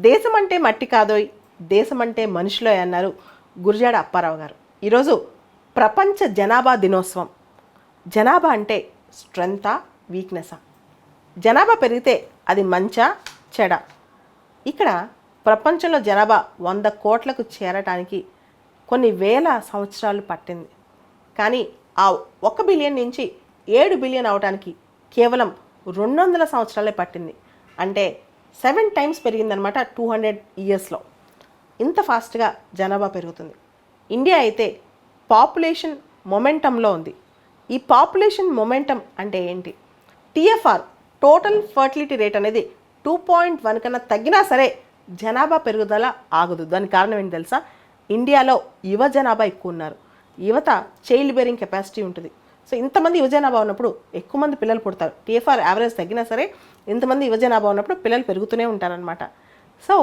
దేశం అంటే మట్టి కాదోయ్, దేశం అంటే మనుషులోయ్ అన్నారు గురజాడ అప్పారావు గారు. ఈరోజు ప్రపంచ జనాభా దినోత్సవం. జనాభా అంటే స్ట్రెంతా, వీక్నెస్సా? జనాభా పెరిగితే అది మంచా, చెడ? ఇక్కడ ప్రపంచంలో జనాభా 100 కోట్లకు చేరటానికి కొన్ని వేల సంవత్సరాలు పట్టింది. కానీ ఆ 1 బిలియన్ నుంచి 7 బిలియన్ అవడానికి కేవలం 200 సంవత్సరాలే పట్టింది. అంటే 7 టైమ్స్ పెరిగిందనమాట 200 ఇయర్స్లో. ఇంత ఫాస్ట్గా జనాభా పెరుగుతుంది. ఇండియా అయితే పాపులేషన్ మొమెంటంలో ఉంది. ఈ పాపులేషన్ మొమెంటం అంటే ఏంటి? టీఎఫ్ఆర్, టోటల్ ఫర్టిలిటీ రేట్ అనేది 2.1 కన్నా తగ్గినా సరే జనాభా పెరుగుదల ఆగదు. దానికి కారణం ఏంటి తెలుసా? ఇండియాలో యువ జనాభా ఎక్కువ ఉన్నారు. యువత చైల్డ్ బేరింగ్ కెపాసిటీ ఉంటుంది. సో ఇంతమంది యువ జనాభా ఉన్నప్పుడు ఎక్కువ మంది పిల్లలు పుడతారు. టీఎఫ్ఆర్ యావరేజ్ తగ్గినా సరే ఇంతమంది యువ జనాభా ఉన్నప్పుడు పిల్లలు పెరుగుతూనే ఉంటారనమాట. సో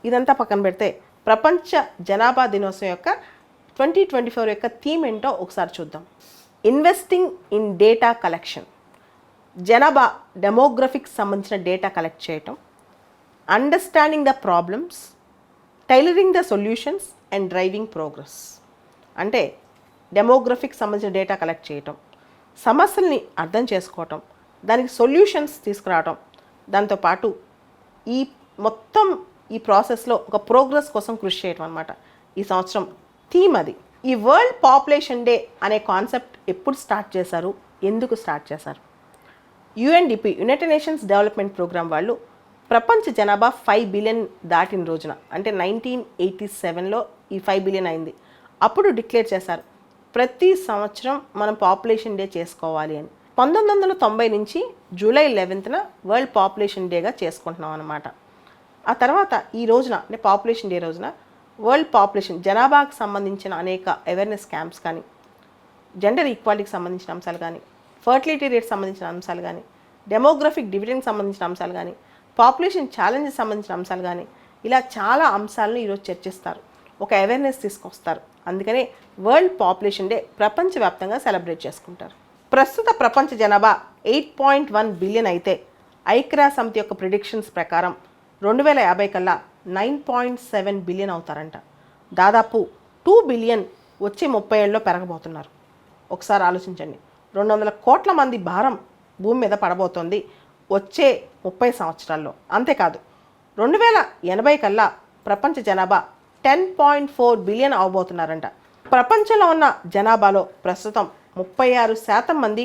ఇదంతా పక్కన పెడితే ప్రపంచ జనాభా దినోత్సవం యొక్క 2024 యొక్క థీమ్ ఏంటో ఒకసారి చూద్దాం. Investing in data collection. జనాభా డెమోగ్రఫిక్స్ సంబంధించిన డేటా కలెక్ట్ చేయటం, understanding the problems, tailoring the solutions and driving progress. అంటే డెమోగ్రఫిక్స్ సంబంధించిన డేటా కలెక్ట్ చేయటం, సమస్యల్ని అర్థం చేసుకోవటం, దానికి సొల్యూషన్స్ తీసుకురావటం, దాంతోపాటు ఈ మొత్తం ఈ ప్రాసెస్లో ఒక ప్రోగ్రెస్ కోసం కృషి చేయటం అనమాట ఈ సంవత్సరం థీమ్. అది ఈ వరల్డ్ పాపులేషన్ డే అనే కాన్సెప్ట్ ఎప్పుడు స్టార్ట్ చేశారు, ఎందుకు స్టార్ట్ చేశారు? UNDP, United Nations Development Programme వాళ్ళు ప్రపంచ జనాభా 5 బిలియన్ దాటిన రోజున, అంటే 1987లో ఈ 5 బిలియన్ అయింది. అప్పుడు డిక్లేర్ చేశారు ప్రతి సంవత్సరం మనం పాపులేషన్ డే చేసుకోవాలి అని. 1990 నుంచి జూలై 11న వరల్డ్ పాపులేషన్ డేగా చేసుకుంటున్నాం అనమాట. ఆ తర్వాత ఈ రోజున, అంటే పాపులేషన్ డే రోజున వరల్డ్ పాపులేషన్ జనాభాకు సంబంధించిన అనేక అవేర్నెస్ క్యాంప్స్ కానీ, జెండర్ ఈక్వాలిటీకి సంబంధించిన అంశాలు కానీ, ఫర్టిలిటీ రేట్ సంబంధించిన అంశాలు కానీ, డెమోగ్రఫిక్ డివిడెండ్కి సంబంధించిన అంశాలు కానీ, పాపులేషన్ ఛాలెంజెస్ సంబంధించిన అంశాలు కానీ, ఇలా చాలా అంశాలను ఈరోజు చర్చిస్తారు, ఒక అవేర్నెస్ తీసుకొస్తారు. అందుకనే వరల్డ్ పాపులేషన్ డే ప్రపంచవ్యాప్తంగా సెలబ్రేట్ చేసుకుంటారు. ప్రస్తుత ప్రపంచ జనాభా 8.1 బిలియన్ అయితే ఐక్యరాజ్య సమితి యొక్క ప్రిడిక్షన్స్ ప్రకారం 2050 కల్లా 9.7 బిలియన్ అవుతారంట. దాదాపు 2 బిలియన్ వచ్చే 30 ఏళ్ళలో పెరగబోతున్నారు. ఒకసారి ఆలోచించండి, 200 కోట్ల మంది భారం భూమి మీద పడబోతోంది వచ్చే 30 సంవత్సరాల్లో. అంతేకాదు 2080 కల్లా ప్రపంచ జనాభా 10.4 బిలియన్ అవబోతున్నారంట. ప్రపంచంలో ఉన్న జనాభాలో ప్రస్తుతం 36% మంది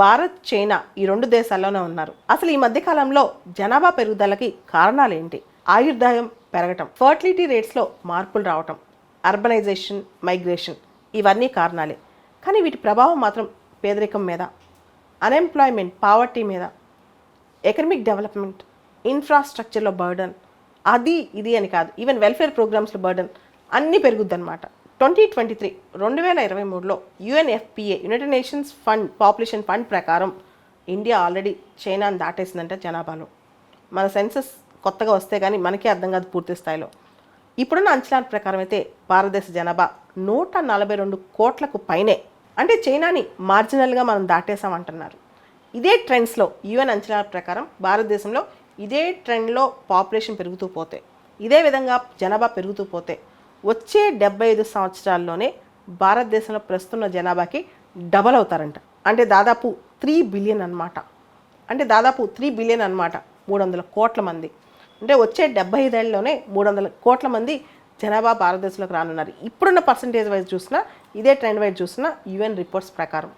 భారత్, చైనా ఈ 2 దేశాల్లోనే ఉన్నారు. అసలు ఈ మధ్యకాలంలో జనాభా పెరుగుదలకి కారణాలు ఏంటి? ఆయుర్దాయం పెరగటం, ఫర్టిలిటీ రేట్స్లో మార్పులు రావటం, అర్బనైజేషన్, మైగ్రేషన్, ఇవన్నీ కారణాలే. కానీ వీటి ప్రభావం మాత్రం పేదరికం మీద, అన్ఎంప్లాయ్మెంట్, పావర్టీ మీద, ఎకనమిక్ డెవలప్మెంట్, ఇన్ఫ్రాస్ట్రక్చర్లో బర్డన్, అది ఇది అని కాదు, ఈవెన్ వెల్ఫేర్ ప్రోగ్రామ్స్లో బర్డన్ అన్నీ పెరుగుద్ది అనమాట. 2023లో UNFPA, united nations fund, population fund ప్రకారం ఇండియా ఆల్రెడీ చైనాను దాటేసిందంట జనాభాలో. మన సెన్సస్ కొత్తగా వస్తే కానీ మనకే అర్థం కాదు పూర్తి స్థాయిలో. ఇప్పుడున్న అంచనాల ప్రకారం అయితే భారతదేశ జనాభా 142 కోట్లకు పైనే. అంటే చైనాని మార్జినల్గా మనం దాటేసామంటున్నారు. ఇదే ట్రెండ్స్లో యుఎన్ అంచనాల ప్రకారం భారతదేశంలో ఇదే ట్రెండ్లో పాపులేషన్ పెరుగుతూ పోతే, ఇదే విధంగా జనాభా పెరుగుతూ పోతే వచ్చే 75 సంవత్సరాల్లోనే భారతదేశంలో ప్రస్తుత జనాభాకి డబల్ అవుతారంట. అంటే దాదాపు 3 బిలియన్ అనమాట. అంటే దాదాపు 3 బిలియన్ అనమాట, 300 కోట్ల మంది. అంటే వచ్చే 75 ఏళ్ళలోనే 300 కోట్ల మంది జనాభా భారతదేశంలోకి రానున్నారు. ఇప్పుడున్న పర్సంటేజ్ వైజ్ చూసినా, ఇదే ట్రెండ్ వైజ్ చూసినా యుఎన్ రిపోర్ట్స్ ప్రకారం.